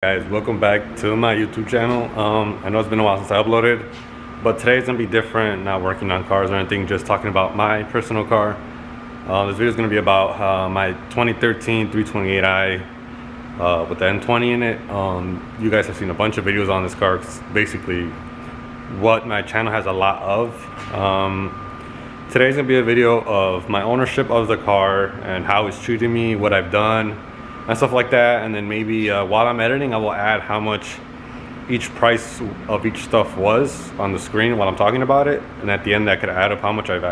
Guys, welcome back to my YouTube channel. I know it's been a while since I uploaded, but today's gonna be different. Not working on cars or anything, just talking about my personal car. This video is gonna be about my 2013 328i with the N20 in it. You guys have seen a bunch of videos on this car. It's basically what my channel has a lot of. Today's gonna be a video of my ownership of the car and how it's treating me, what I've done, and stuff like that. And then maybe while I'm editing, I will add how much each price of each stuff was on the screen while I'm talking about it, and at the end I could add up how much I've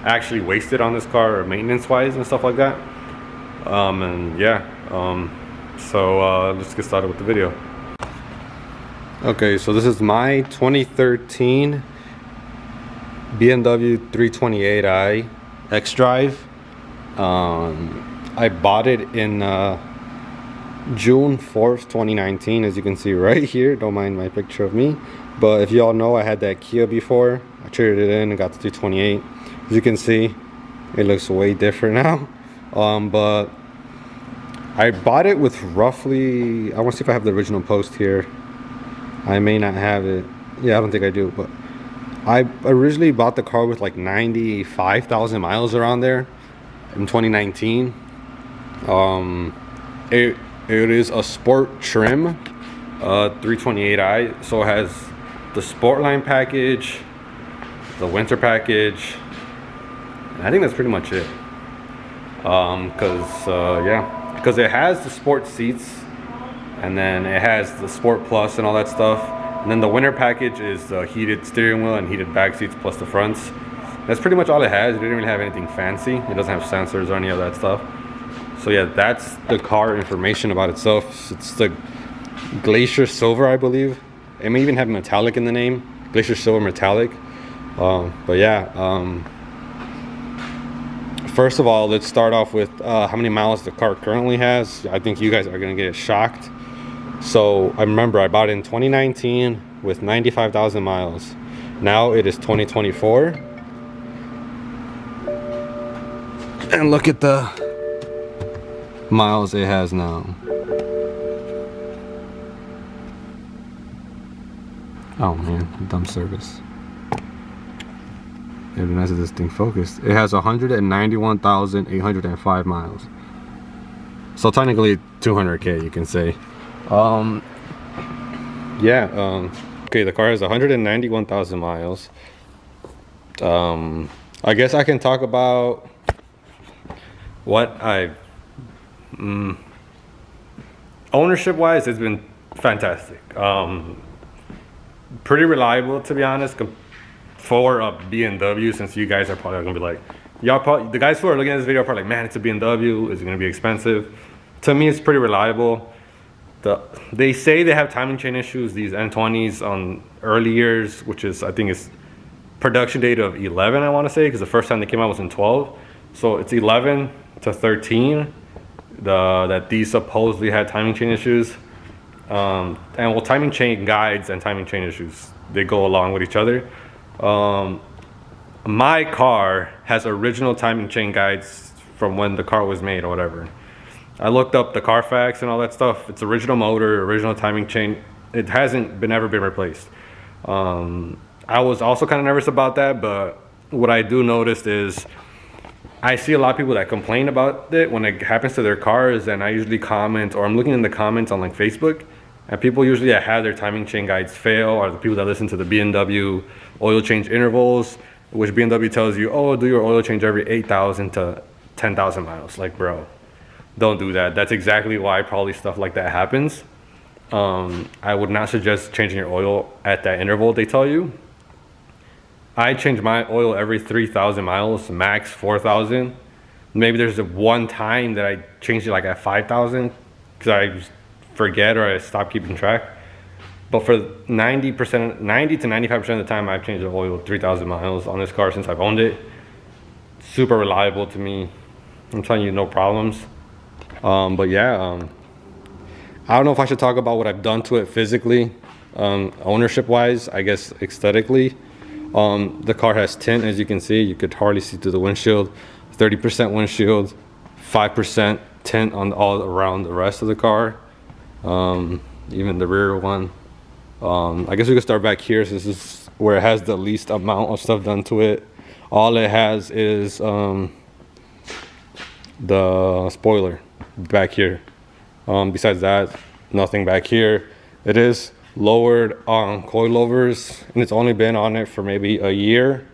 actually wasted on this car, or maintenance wise and stuff like that. So let's get started with the video. Okay, so this is my 2013 Bmw 328i X-Drive. I bought it in June 4th, 2019, as you can see right here. Don't mind my picture of me, but if y'all know, I had that Kia before. I traded it in and got the 328. As you can see, it looks way different now. But I bought it with roughly, I want to see if I have the original post here. I may not have it. Yeah, I don't think I do, but I originally bought the car with like 95,000 miles around there in 2019. It is a sport trim 328i, so it has the sport line package, the winter package, and I think that's pretty much it. Because it has the sport seats, and then it has the sport plus and all that stuff, and then the winter package is the heated steering wheel and heated back seats plus the fronts. That's pretty much all it has. It didn't really have anything fancy. It doesn't have sensors or any of that stuff. So yeah, that's the car information about itself. It's the Glacier Silver, I believe. It may even have metallic in the name, Glacier Silver Metallic. First of all, let's start off with how many miles the car currently has. I think you guys are gonna get shocked. So I remember I bought it in 2019 with 95,000 miles. Now it is 2024. And look at the miles it has now. Oh man, dumb service. It'd be nice if this thing focused. It has 191,805 miles. So technically 200K, you can say. Okay, the car has 191,000 miles. I guess I can talk about what I've ownership wise. It's been fantastic. Pretty reliable, to be honest, for a BMW, since you guys are probably gonna be like, the guys who are looking at this video are probably like, man, it's a BMW, is it gonna be expensive? To me, it's pretty reliable. They say they have timing chain issues, these N20s on early years, which is, I think it's production date of 11, I want to say, because the first time they came out was in 12. So it's 11 to 13 that these supposedly had timing chain issues. And well, timing chain guides and timing chain issues, they go along with each other. My car has original timing chain guides from when the car was made or whatever. I looked up the Carfax and all that stuff. It's original motor, original timing chain. It hasn't ever been replaced. I was also kind of nervous about that, but what I do notice is I see a lot of people that complain about it when it happens to their cars, and I usually comment, or I'm looking in the comments on like Facebook, and people usually that have their timing chain guides fail are the people that listen to the BMW oil change intervals, which BMW tells you, oh, do your oil change every 8,000 to 10,000 miles. Like, bro, don't do that. That's exactly why probably stuff like that happens. I would not suggest changing your oil at that interval they tell you. I change my oil every 3,000 miles, max 4,000. Maybe there's one time that I changed it like at 5,000 because I forget or I stop keeping track. But for 90 to 95% of the time, I've changed the oil 3,000 miles on this car since I've owned it. Super reliable to me. I'm telling you, no problems. I don't know if I should talk about what I've done to it physically, ownership wise, I guess aesthetically. The car has tint, as you can see. You could hardly see through the windshield. 30% windshield, 5% tint on all around the rest of the car. even the rear one. I guess we could start back here, since this is where it has the least amount of stuff done to it. All it has is the spoiler back here. Besides that, nothing back here. It is lowered on coilovers, and it's only been on it for maybe a year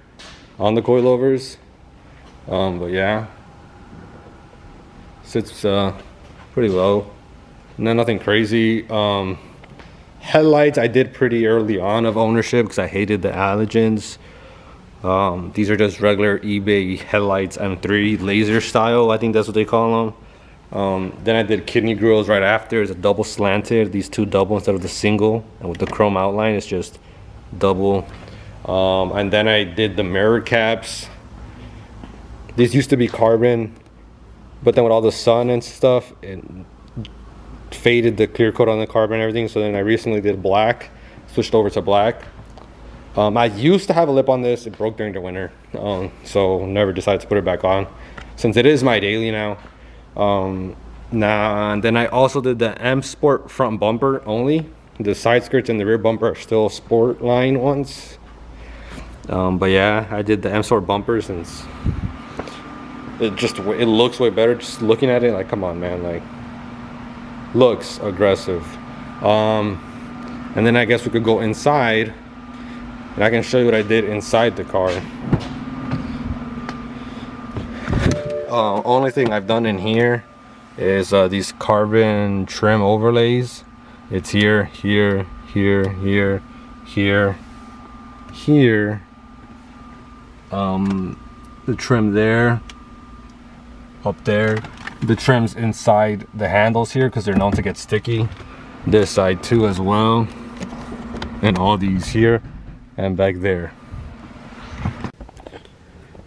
on the coilovers. But yeah, sits pretty low, nothing crazy. Headlights I did pretty early on of ownership because I hated the halogens. These are just regular eBay headlights, M3 laser style, I think that's what they call them. Then I did kidney grills right after. It's a double slanted, these two double instead of the single, and with the chrome outline it's just double. And then I did the mirror caps. These used to be carbon, but then with all the sun and stuff, it faded the clear coat on the carbon and everything. So then I recently did black, switched over to black. I used to have a lip on this. It broke during the winter, so never decided to put it back on, since it is my daily now. And then I also did the M Sport front bumper only. The side skirts and the rear bumper are still sport line ones. But yeah, I did the M Sport bumper since it looks way better. Just looking at it, like, come on, man, like, looks aggressive. And then I guess we could go inside, and I can show you what I did inside the car. Only thing I've done in here is these carbon trim overlays. It's here, here, here, here, here, here. The trim there, up there. The trim's inside the handles here because they're known to get sticky. This side too as well, and all these here and back there.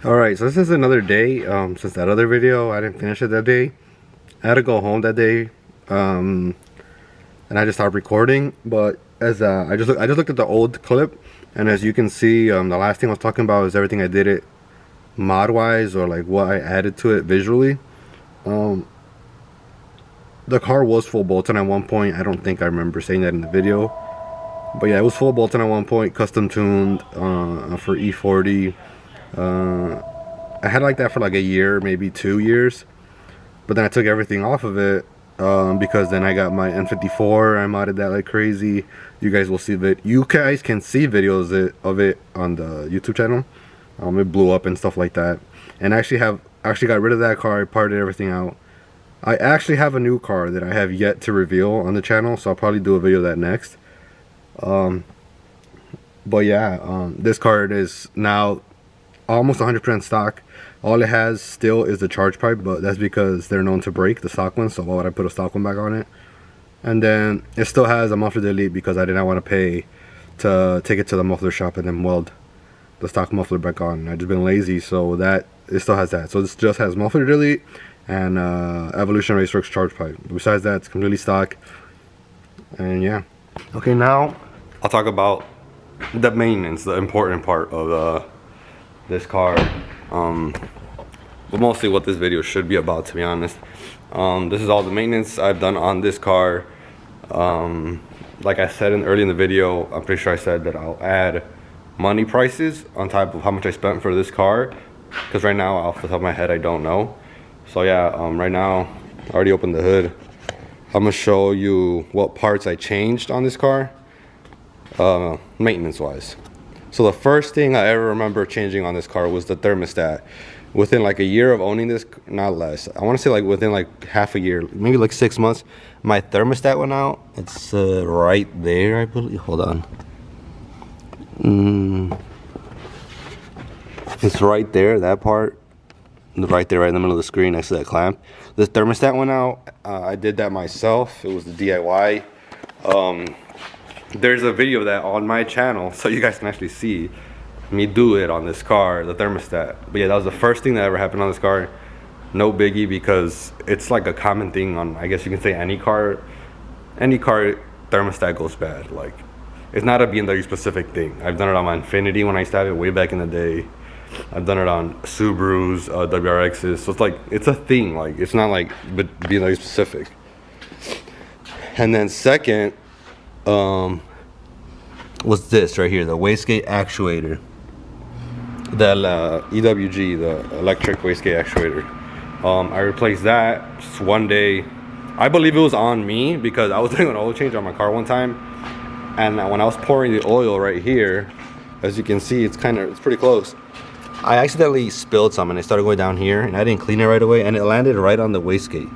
Alright, so this is another day. Since that other video I didn't finish it that day, I had to go home that day, and I just started recording. But as I just looked at the old clip, and as you can see, the last thing I was talking about is everything I did it mod wise, or like what I added to it visually. The car was full Bolton at one point. I don't think I remember saying that in the video, but yeah, it was full Bolton at one point, custom tuned for E40. I had like that for like a year, maybe 2 years, but then I took everything off of it because then I got my N54. I modded that like crazy. You guys will see that. You guys can see videos of it on the YouTube channel. It blew up and stuff like that. And I actually got rid of that car. I parted everything out. I actually have a new car that I have yet to reveal on the channel, so I'll probably do a video of that next. But yeah, this car is now almost 100% stock. All it has still is the charge pipe, but that's because they're known to break, the stock ones, so why would I put a stock one back on it? And then it still has a muffler delete because I did not want to pay to take it to the muffler shop and then weld the stock muffler back on. I've just been lazy, so that it still has that. So this just has muffler delete and Evolution Raceworks charge pipe. Besides that, it's completely stock. And yeah, okay, now I'll talk about the maintenance, the important part of this car, but mostly what this video should be about, to be honest. This is all the maintenance I've done on this car. Like I said early in the video, I'm pretty sure I said that I'll add money prices on top of how much I spent for this car, because right now off the top of my head I don't know. So yeah, right now I already opened the hood. I'm gonna show you what parts I changed on this car, maintenance wise. So the first thing I ever remember changing on this car was the thermostat. Within like a year of owning this, not less, I want to say like within like half a year, maybe like 6 months, my thermostat went out. It's right there, I believe. Hold on. It's right there, that part, right there, right in the middle of the screen next to that clamp. The thermostat went out. I did that myself. It was the DIY. There's a video of that on my channel, so you guys can actually see me do it on this car, the thermostat. But yeah, that was the first thing that ever happened on this car. No biggie, because it's like a common thing on, I guess you can say, any car thermostat goes bad. Like, it's not a BMW specific thing. I've done it on my Infiniti when I started way back in the day. I've done it on Subarus, WRXs. So it's like, it's a thing. Like, it's not like BMW specific. And then second, was this right here, the wastegate actuator, the EWG, the electric wastegate actuator. I replaced that just one day. I believe it was on me because I was doing an oil change on my car one time, and when I was pouring the oil right here, as you can see, it's pretty close. I accidentally spilled some and it started going down here, and I didn't clean it right away, and it landed right on the wastegate.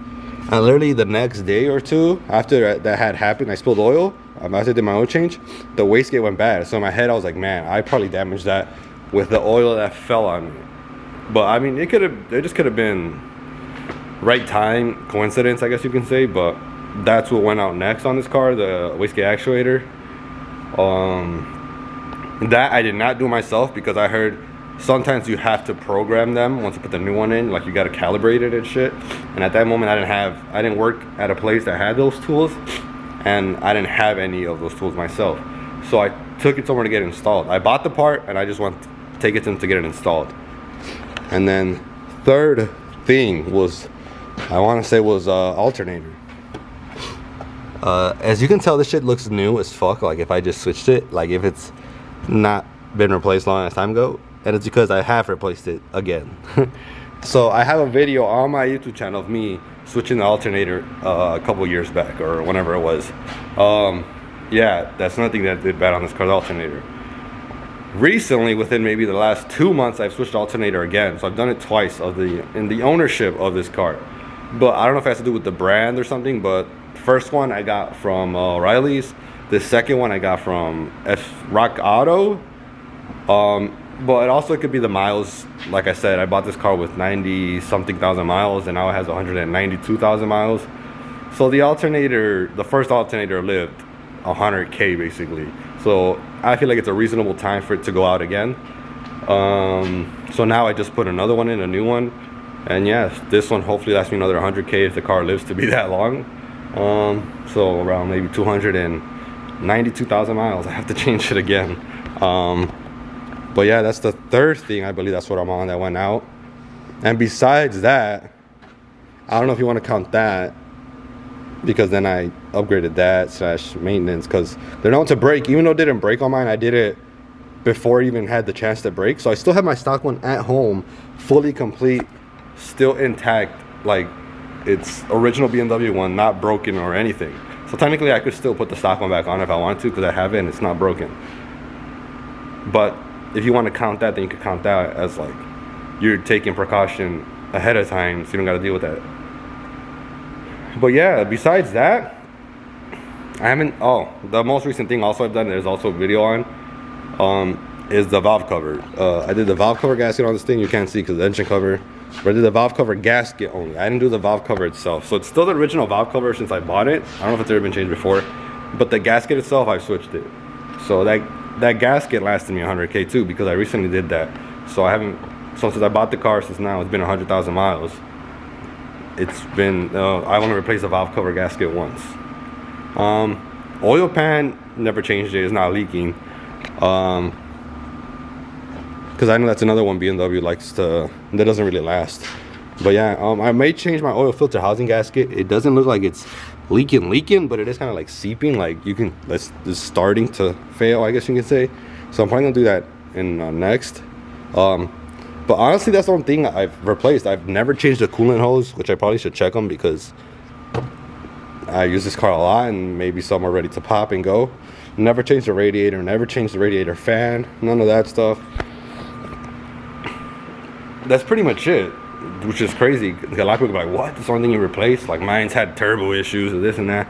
And literally the next day or two after that had happened, I spilled oil. After I did my oil change, the wastegate went bad. So in my head, I was like, man, I probably damaged that with the oil that fell on me. But I mean, it just could have been right time, coincidence, I guess you can say. But that's what went out next on this car, the wastegate actuator. That I did not do myself because I heard sometimes you have to program them once you put the new one in, like you got to calibrate it and shit. And at that moment, I didn't work at a place that had those tools, and I didn't have any of those tools myself. So I took it somewhere to get it installed. I bought the part and I just went to take it to them to get it installed. And then third thing was, I want to say, was alternator. As you can tell, this shit looks new as fuck. Like if I just switched it, like if it's not been replaced long as time ago, and it's because I have replaced it again. So I have a video on my YouTube channel of me switching the alternator a couple years back or whenever it was. Yeah, that's nothing that did bad on this car's alternator. Recently, within maybe the last 2 months, I've switched the alternator again. So I've done it twice in the ownership of this car. But I don't know if it has to do with the brand or something, but first one I got from O'Reilly's. The second one I got from Rock Auto. But it also could be the miles. Like I said, I bought this car with 90 something thousand miles, and now it has 192,000 miles. So the alternator, the first alternator lived 100K basically. So I feel like it's a reasonable time for it to go out again. So now I just put another one in, a new one. And yes, this one hopefully lasts me another 100K if the car lives to be that long. So around maybe 292,000 miles. I have to change it again. But yeah, that's the third thing. I believe that's what I'm on that went out. And besides that, I don't know if you want to count that, because then I upgraded that / maintenance, because they're known to break. Even though it didn't break on mine, I did it before I even had the chance to break. So I still have my stock one at home, fully complete, still intact. Like it's original BMW one, not broken or anything. So technically I could still put the stock one back on if I want to, because I have it and it's not broken. But if you want to count that, then you could count that as like you're taking precaution ahead of time, so you don't got to deal with that. But yeah, besides that, I haven't. Oh, the most recent thing also I've done, there's also a video on, is the valve cover. I did the valve cover gasket on this thing. You can't see because the engine cover. But I did the valve cover gasket only. I didn't do the valve cover itself. So it's still the original valve cover since I bought it. I don't know if it's ever been changed before, but the gasket itself, I've switched it. So that gasket lasted me 100K too, because I recently did that. So I haven't, so since I bought the car, since now it's been 100,000 miles. It's been, I want to replace the valve cover gasket once. Oil pan, never changed it, it's not leaking. Because I know that's another one BMW likes to, that doesn't really last. But yeah, I may change my oil filter housing gasket. It doesn't look like it's leaking, but it is kind of like seeping, like it's starting to fail, I guess you can say. So I'm probably gonna do that in next. But honestly, that's the only thing I've replaced. I've never changed the coolant hose, which I probably should check them, because I use this car a lot and maybe some are ready to pop and go. Never changed the radiator, never changed the radiator fan, none of that stuff. That's pretty much it, which is crazy. A lot of people are like, what? That's the only thing you replaced? Like mine's had turbo issues or this and that.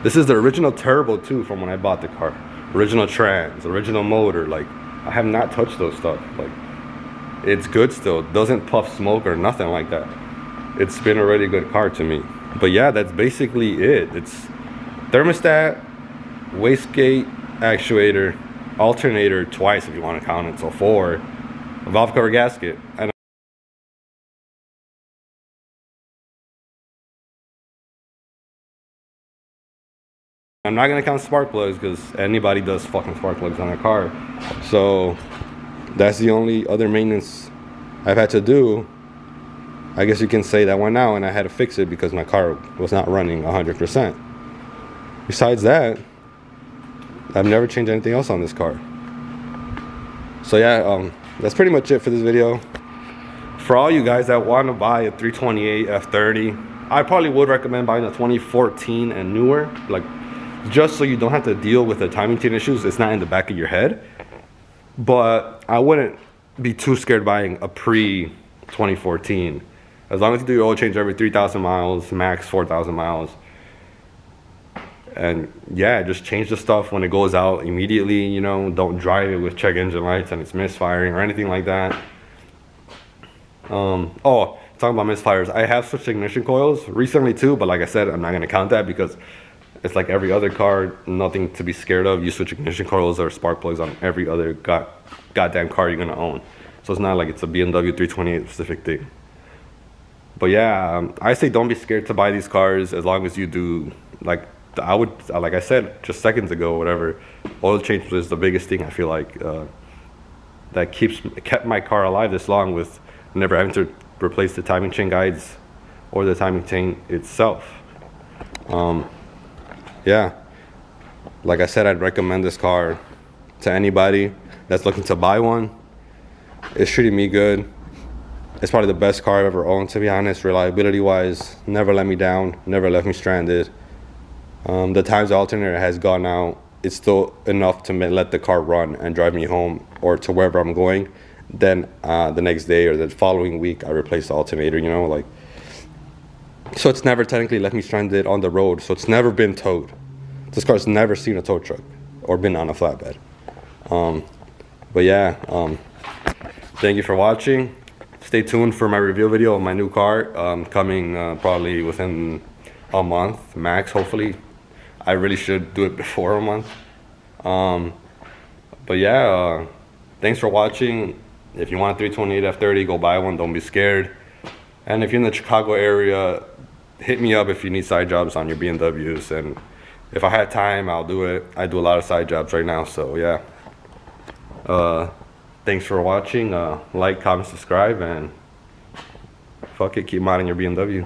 This is the original turbo too from when I bought the car. Original trans, original motor. Like I have not touched those stuff. Like it's good still. Doesn't puff smoke or nothing like that. It's been a really good car to me. But yeah, that's basically it. It's thermostat, wastegate, actuator, alternator twice if you want to count it. So 4, a valve cover gasket, and I'm not gonna count spark plugs because anybody does fucking spark plugs on their car. So that's the only other maintenance I've had to do. I guess you can say that went out and I had to fix it because my car was not running 100%. Besides that, I've never changed anything else on this car. So yeah, that's pretty much it for this video. For all you guys that want to buy a 328 F30, I probably would recommend buying a 2014 and newer, like just so you don't have to deal with the timing chain issues. It's not in the back of your head. But I wouldn't be too scared buying a pre-2014. As long as you do your oil change every 3,000 miles, max 4,000 miles. And yeah, just change the stuff when it goes out immediately, you know. Don't drive it with check engine lights and it's misfiring or anything like that. Oh, talking about misfires, I have switched ignition coils recently too, but like I said, I'm not going to count that because it's like every other car, nothing to be scared of. You switch ignition coils or spark plugs on every other goddamn car you're going to own. So it's not like it's a BMW 328 specific thing. But yeah, I say don't be scared to buy these cars as long as you do, like like I said just seconds ago, whatever, oil change was the biggest thing I feel like that kept my car alive this long, with never having to replace the timing chain guides or the timing chain itself. Yeah, like I said, I'd recommend this car to anybody that's looking to buy one. It's treating me good. It's probably the best car I've ever owned, to be honest. Reliability wise, never let me down, never left me stranded. The times the alternator has gone out, it's still enough to let the car run and drive me home or to wherever I'm going. Then the next day or the following week, I replace the alternator, you know, like. So it's never technically left me stranded on the road. So it's never been towed. This car's never seen a tow truck or been on a flatbed. But yeah, thank you for watching. Stay tuned for my review video of my new car, coming probably within a month max, hopefully. I really should do it before a month. But yeah, thanks for watching. If you want a 328 F30, go buy one, don't be scared. And if you're in the Chicago area, hit me up if you need side jobs on your BMWs, and if I had time, I'll do it. I do a lot of side jobs right now, so yeah. Thanks for watching. Like, comment, subscribe, and fuck it, keep modding your BMW.